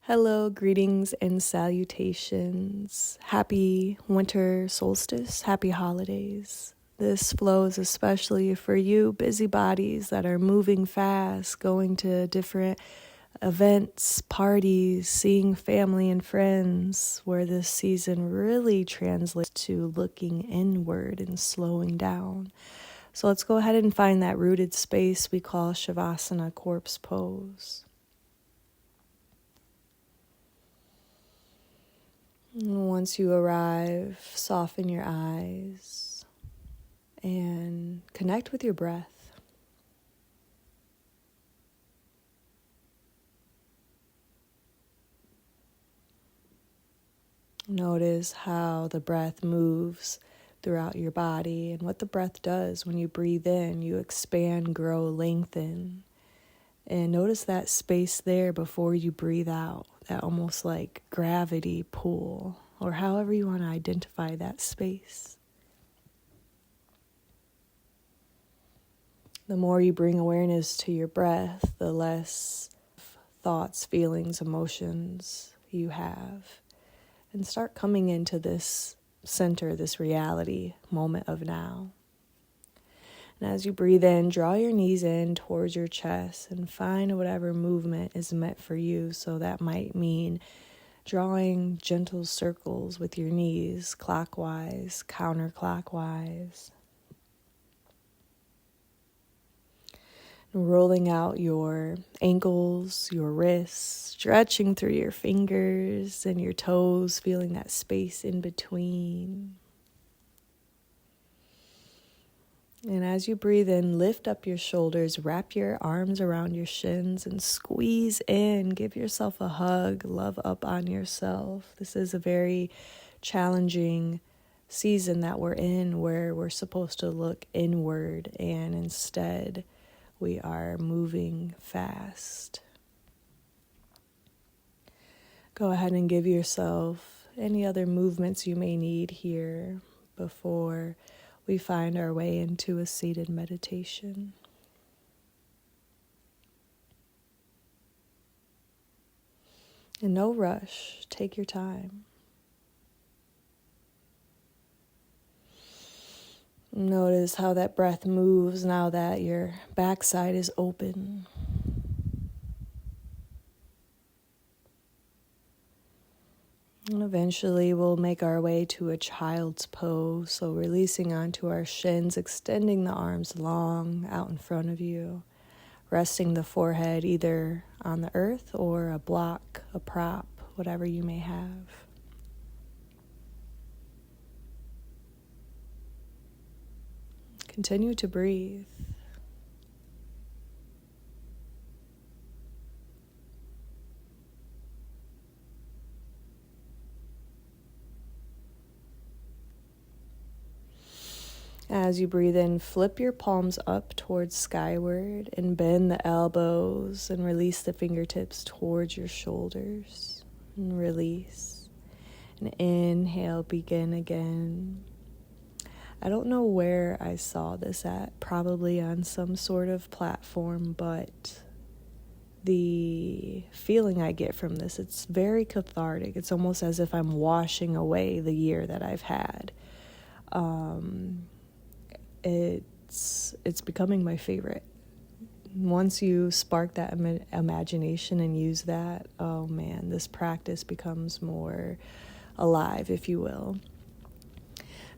Hello, greetings and salutations. Happy winter solstice, happy holidays. This flow is especially for you busybodies that are moving fast, going to different events, parties, seeing family and friends, where this season really translates to looking inward and slowing down. So let's go ahead and find that rooted space we call Shavasana, corpse pose. Once you arrive, soften your eyes and connect with your breath. Notice how the breath moves throughout your body and what the breath does. When you breathe in, you expand, grow, lengthen. And notice that space there before you breathe out, that almost like gravity pull, or however you want to identify that space. The more you bring awareness to your breath, the less thoughts, feelings, emotions you have. And start coming into this center, this reality, moment of now. And as you breathe in, draw your knees in towards your chest and find whatever movement is meant for you. So that might mean drawing gentle circles with your knees, clockwise, counterclockwise. Rolling out your ankles, your wrists, stretching through your fingers and your toes, feeling that space in between. And as you breathe in, lift up your shoulders, wrap your arms around your shins and squeeze in. Give yourself a hug, love up on yourself. This is a very challenging season that we're in, where we're supposed to look inward, and instead we are moving fast. Go ahead and give yourself any other movements you may need here before we find our way into a seated meditation. And no rush, take your time. Notice how that breath moves now that your backside is open. And eventually we'll make our way to a child's pose, so releasing onto our shins, extending the arms long out in front of you, resting the forehead either on the earth or a block, a prop, whatever you may have. Continue to breathe. As you breathe in, flip your palms up towards skyward and bend the elbows and release the fingertips towards your shoulders. And release. And inhale, begin again. I don't know where I saw this at, probably on some sort of platform, but the feeling I get from this, it's very cathartic. It's almost as if I'm washing away the year that I've had. It's becoming my favorite. Once you spark that imagination and use that, oh man, this practice becomes more alive, if you will.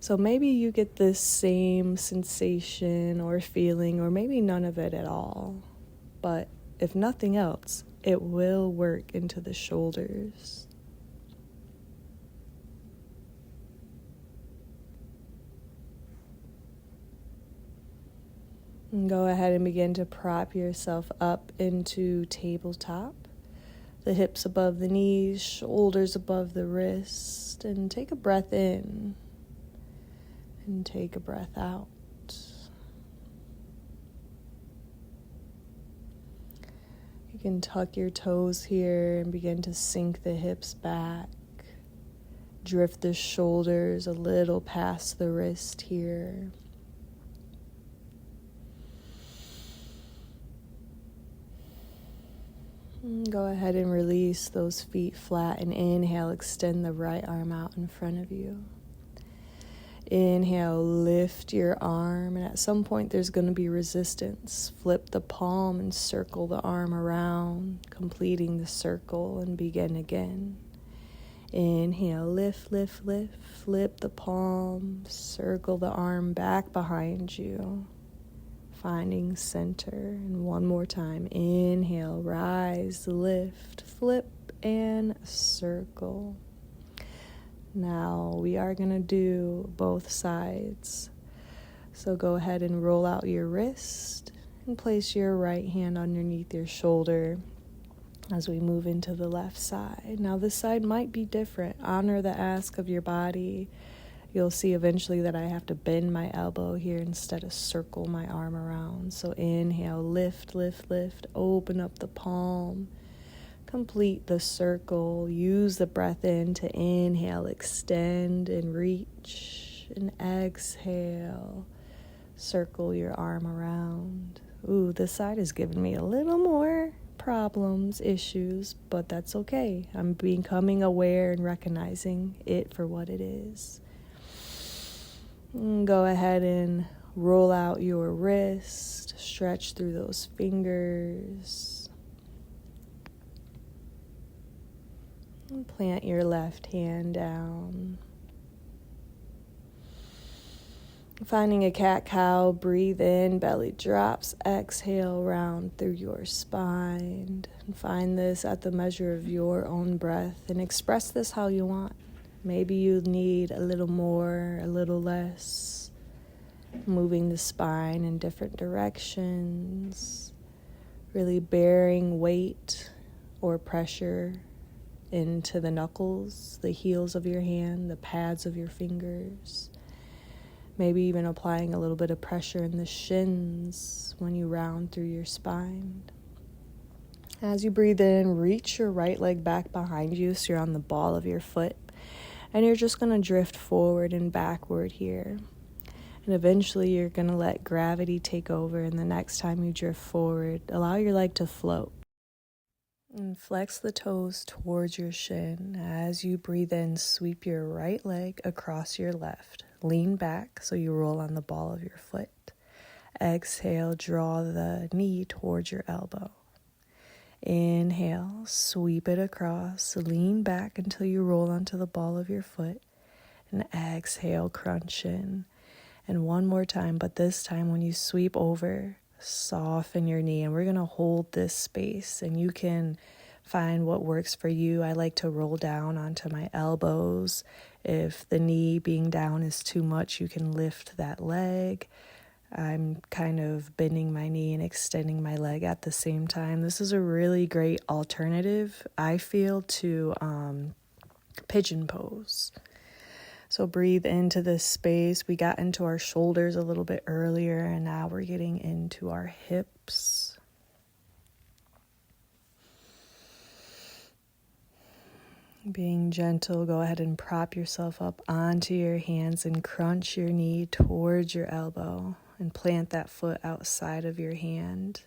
So maybe you get this same sensation or feeling, or maybe none of it at all. But if nothing else, it will work into the shoulders. And go ahead and begin to prop yourself up into tabletop. The hips above the knees, shoulders above the wrist, and take a breath in and take a breath out. You can tuck your toes here and begin to sink the hips back. Drift the shoulders a little past the wrist here. Go ahead and release those feet flat and inhale, extend the right arm out in front of you. Inhale, lift your arm, and at some point there's going to be resistance. Flip the palm and circle the arm around, completing the circle, and begin again. Inhale, lift, lift, lift, flip the palm, circle the arm back behind you, finding center. And one more time, inhale, rise, lift, flip, and circle. Now we are going to do both sides. So go ahead and roll out your wrist and place your right hand underneath your shoulder as we move into the left side. Now this side might be different. Honor the ask of your body. You'll see eventually that I have to bend my elbow here instead of circle my arm around. So inhale, lift, lift, lift, open up the palm. Complete the circle. Use the breath in to inhale, extend and reach, and exhale. Circle your arm around. Ooh, this side is giving me a little more problems, issues, but that's okay. I'm becoming aware and recognizing it for what it is. Go ahead and roll out your wrist, stretch through those fingers. And plant your left hand down. Finding a cat-cow, breathe in, belly drops, exhale, round through your spine. And find this at the measure of your own breath and express this how you want. Maybe you need a little more, a little less. Moving the spine in different directions. Really bearing weight or pressure into the knuckles, the heels of your hand, the pads of your fingers. Maybe even applying a little bit of pressure in the shins when you round through your spine. As you breathe in, reach your right leg back behind you so you're on the ball of your foot. And you're just going to drift forward and backward here. And eventually you're going to let gravity take over, and the next time you drift forward, allow your leg to float. And flex the toes towards your shin. As you breathe in, sweep your right leg across your left. Lean back so you roll on the ball of your foot. Exhale, draw the knee towards your elbow. Inhale, sweep it across. Lean back until you roll onto the ball of your foot. And exhale, crunch in. And one more time, but this time when you sweep over, soften your knee, and we're going to hold this space, and you can find what works for you. I like to roll down onto my elbows. If the knee being down is too much, you can lift that leg. I'm kind of bending my knee and extending my leg at the same time. This is a really great alternative, I feel, to pigeon pose. So breathe into this space. We got into our shoulders a little bit earlier, and now we're getting into our hips. Being gentle, go ahead and prop yourself up onto your hands and crunch your knee towards your elbow and plant that foot outside of your hand.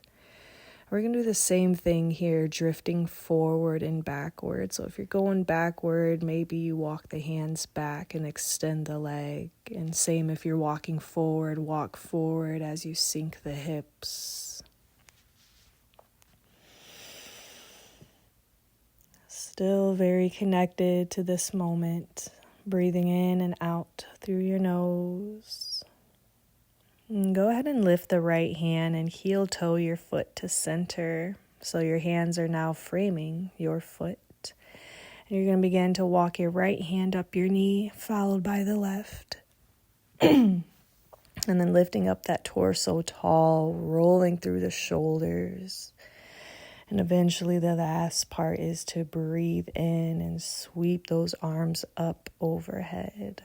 We're going to do the same thing here, drifting forward and backward. So if you're going backward, maybe you walk the hands back and extend the leg. And same if you're walking forward, walk forward as you sink the hips. Still very connected to this moment. Breathing in and out through your nose. And go ahead and lift the right hand and heel toe your foot to center. So your hands are now framing your foot. And you're going to begin to walk your right hand up your knee, followed by the left. And then lifting up that torso tall, rolling through the shoulders. And eventually the last part is to breathe in and sweep those arms up overhead.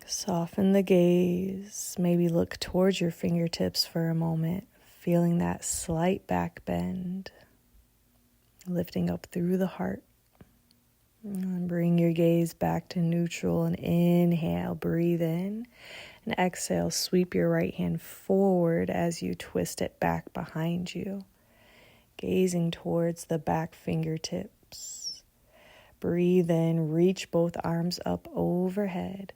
Soften the gaze. Maybe look towards your fingertips for a moment, feeling that slight back bend. Lifting up through the heart. And bring your gaze back to neutral and inhale, breathe in. And exhale, sweep your right hand forward as you twist it back behind you, gazing towards the back fingertips. Breathe in, reach both arms up overhead.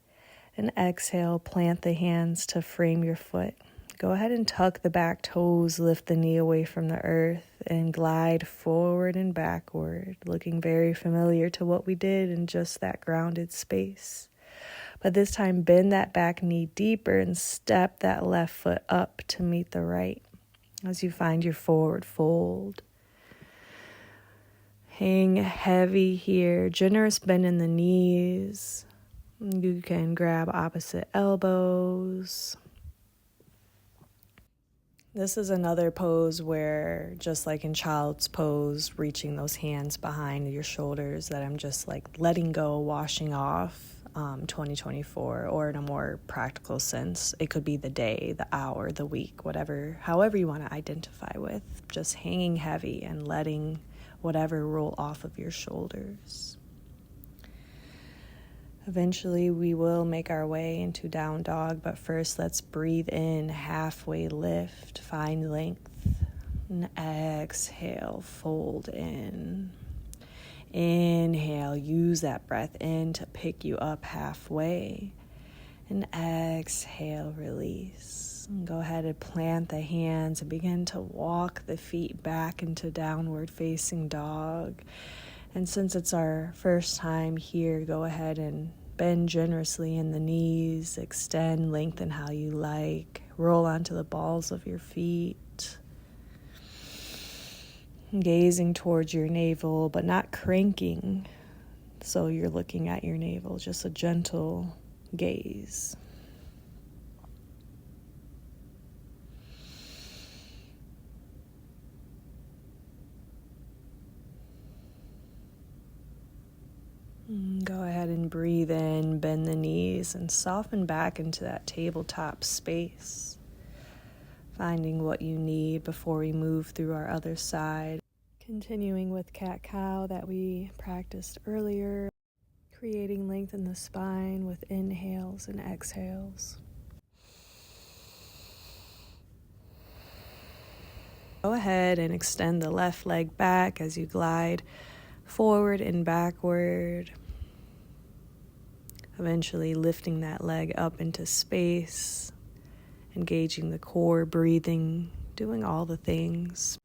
And exhale, plant the hands to frame your foot. Go ahead and tuck the back toes, lift the knee away from the earth, and glide forward and backward, looking very familiar to what we did in just that grounded space. But this time, bend that back knee deeper and step that left foot up to meet the right as you find your forward fold. Hang heavy here, generous bend in the knees. You can grab opposite elbows. This is another pose where, just like in child's pose, reaching those hands behind your shoulders, that I'm just like letting go, washing off 2024, or in a more practical sense, it could be the day, the hour, the week, whatever, however you want to identify with, just hanging heavy and letting whatever roll off of your shoulders. Eventually, we will make our way into down dog, but first let's breathe in, halfway lift, find length, and exhale, fold in. Inhale, use that breath in to pick you up halfway, and exhale, release. And go ahead and plant the hands and begin to walk the feet back into downward facing dog. And since it's our first time here, go ahead and bend generously in the knees, extend, lengthen how you like, roll onto the balls of your feet, gazing towards your navel, but not cranking, so you're looking at your navel, just a gentle gaze. Go ahead and breathe in, bend the knees, and soften back into that tabletop space, finding what you need before we move through our other side. Continuing with cat-cow that we practiced earlier, creating length in the spine with inhales and exhales. Go ahead and extend the left leg back as you glide forward and backward, eventually lifting that leg up into space, engaging the core, breathing, doing all the things.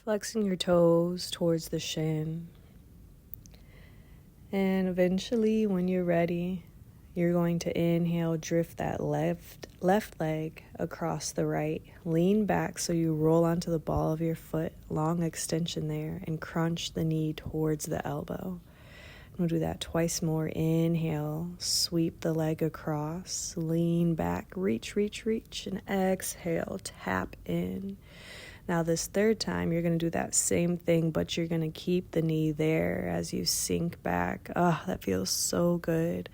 Flexing your toes towards the shin. And eventually, when you're ready, you're going to inhale, drift that left leg across the right. Lean back so you roll onto the ball of your foot, long extension there, and crunch the knee towards the elbow. We'll do that twice more. Inhale, sweep the leg across, lean back, reach, and exhale, tap in. Now this third time, you're going to do that same thing, but you're going to keep the knee there as you sink back. Oh, that feels so good.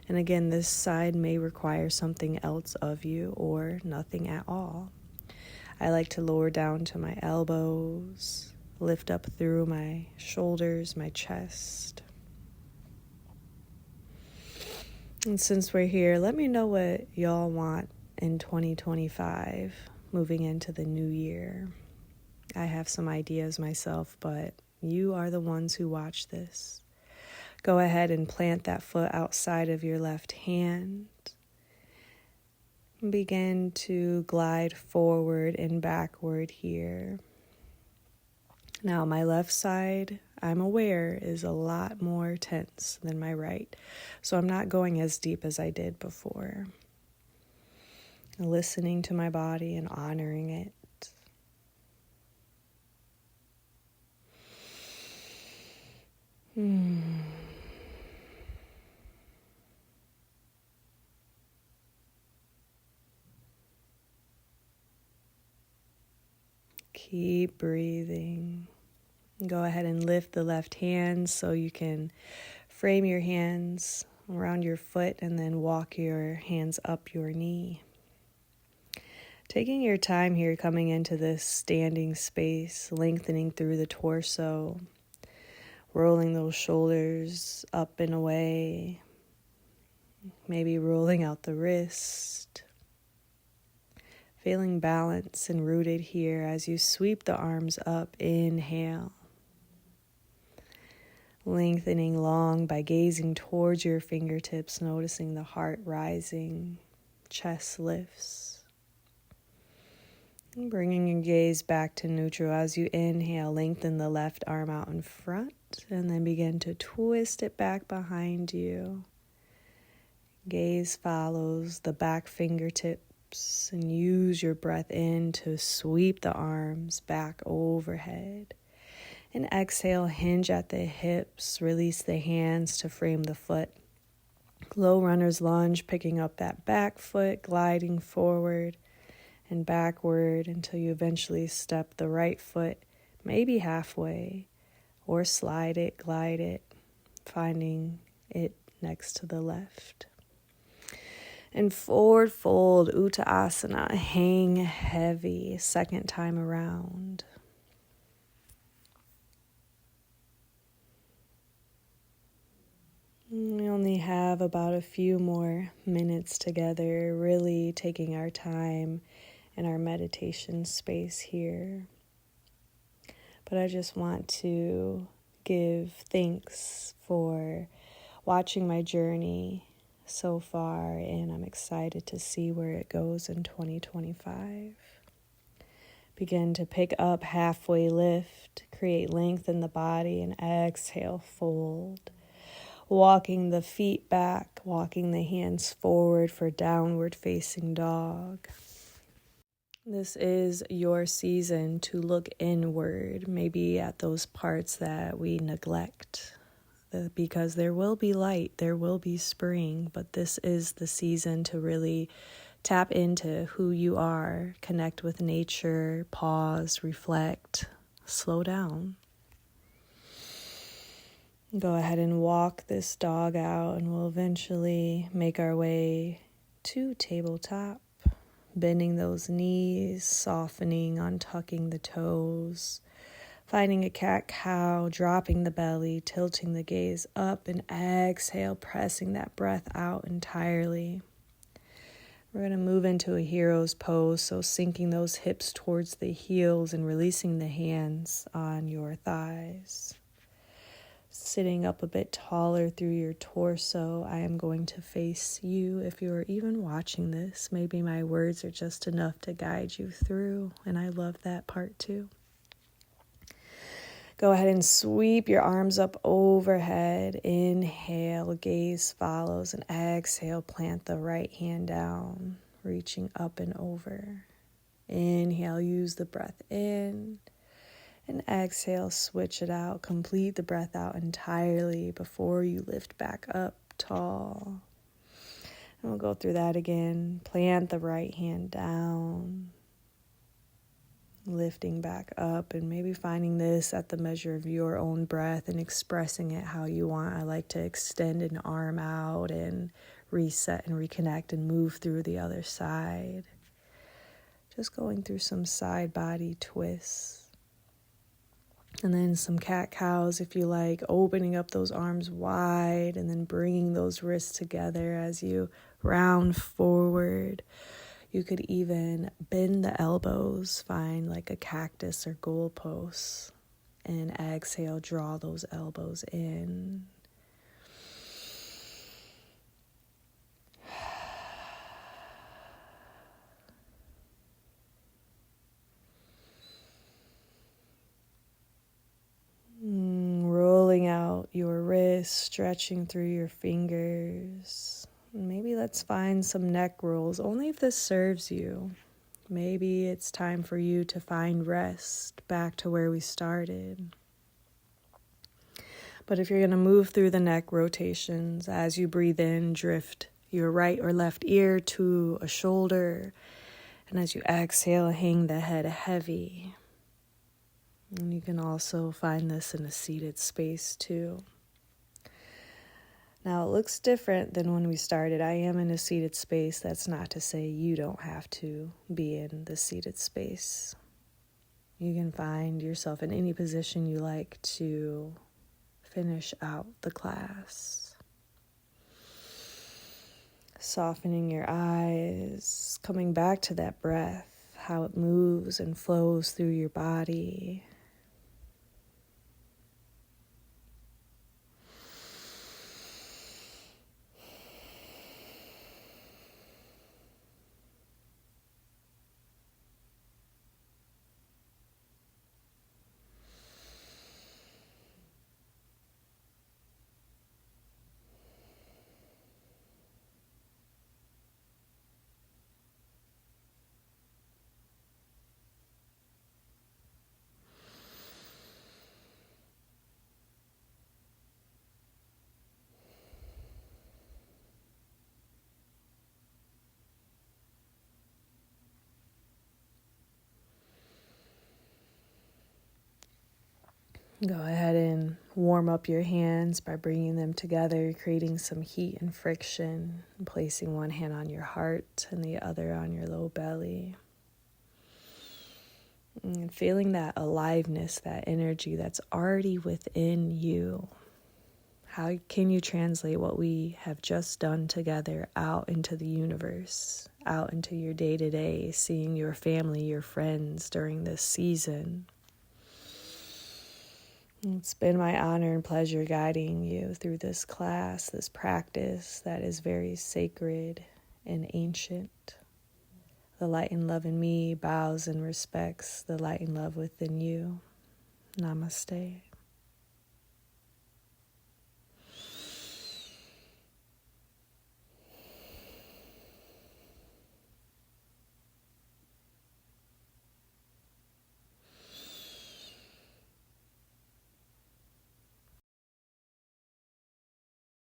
And again, this side may require something else of you or nothing at all. I like to lower down to my elbows, lift up through my shoulders, my chest. And since we're here, let me know what y'all want in 2025, moving into the new year. I have some ideas myself, but you are the ones who watch this. Go ahead and plant that foot outside of your left hand. Begin to glide forward and backward here. Now, my left side, I'm aware, is a lot more tense than my right, so I'm not going as deep as I did before. Listening to my body and honoring it. Keep breathing. Go ahead and lift the left hand so you can frame your hands around your foot and then walk your hands up your knee. Taking your time here, coming into this standing space, lengthening through the torso, rolling those shoulders up and away, maybe rolling out the wrist. Feeling balanced and rooted here as you sweep the arms up. Inhale. Lengthening long by gazing towards your fingertips, noticing the heart rising, chest lifts. And bringing your gaze back to neutral as you inhale, lengthen the left arm out in front and then begin to twist it back behind you. Gaze follows the back fingertips and use your breath in to sweep the arms back overhead. And exhale, hinge at the hips, release the hands to frame the foot. Low runner's lunge, picking up that back foot, gliding forward and backward until you eventually step the right foot, maybe halfway, or slide it, glide it, finding it next to the left. And forward fold, Uttanasana, hang heavy, second time around. We only have about a few more minutes together, really taking our time in our meditation space here. But I just want to give thanks for watching my journey so far, and I'm excited to see where it goes in 2025. Begin to pick up, halfway lift, create length in the body, and exhale, fold. Walking the feet back, walking the hands forward for downward facing dog. This is your season to look inward, maybe at those parts that we neglect. Because there will be light, there will be spring, but this is the season to really tap into who you are, connect with nature, pause, reflect, slow down. Go ahead and walk this dog out, and we'll eventually make our way to tabletop, bending those knees, softening, untucking the toes, finding a cat-cow, dropping the belly, tilting the gaze up, and exhale, pressing that breath out entirely. We're going to move into a hero's pose, so sinking those hips towards the heels and releasing the hands on your thighs. Sitting up a bit taller through your torso, I am going to face you. If you're even watching this, maybe my words are just enough to guide you through, and I love that part too. Go ahead and sweep your arms up overhead. Inhale, gaze follows, and exhale, plant the right hand down, reaching up and over. Inhale, use the breath in, and exhale, switch it out. Complete the breath out entirely before you lift back up tall. And we'll go through that again. Plant the right hand down. Lifting back up and maybe finding this at the measure of your own breath and expressing it how you want. I like to extend an arm out and reset and reconnect and move through the other side. Just going through some side body twists. And then some cat-cows if you like, opening up those arms wide and then bringing those wrists together as you round forward. You could even bend the elbows, find like a cactus or goalpost, and exhale, draw those elbows in. Rolling out your wrists, stretching through your fingers. Maybe let's find some neck rolls, only if this serves you. Maybe it's time for you to find rest back to where we started. But if you're going to move through the neck rotations, as you breathe in, drift your right or left ear to a shoulder. And as you exhale, hang the head heavy. And you can also find this in a seated space too. Now, it looks different than when we started. I am in a seated space. That's not to say you don't have to be in the seated space. You can find yourself in any position you like to finish out the class. Softening your eyes, coming back to that breath, how it moves and flows through your body. Go ahead and warm up your hands by bringing them together, creating some heat and friction, and placing one hand on your heart and the other on your low belly. And feeling that aliveness, that energy that's already within you. How can you translate what we have just done together out into the universe, out into your day-to-day, seeing your family, your friends during this season? It's been my honor and pleasure guiding you through this class, this practice that is very sacred and ancient. The light and love in me bows and respects the light and love within you. Namaste.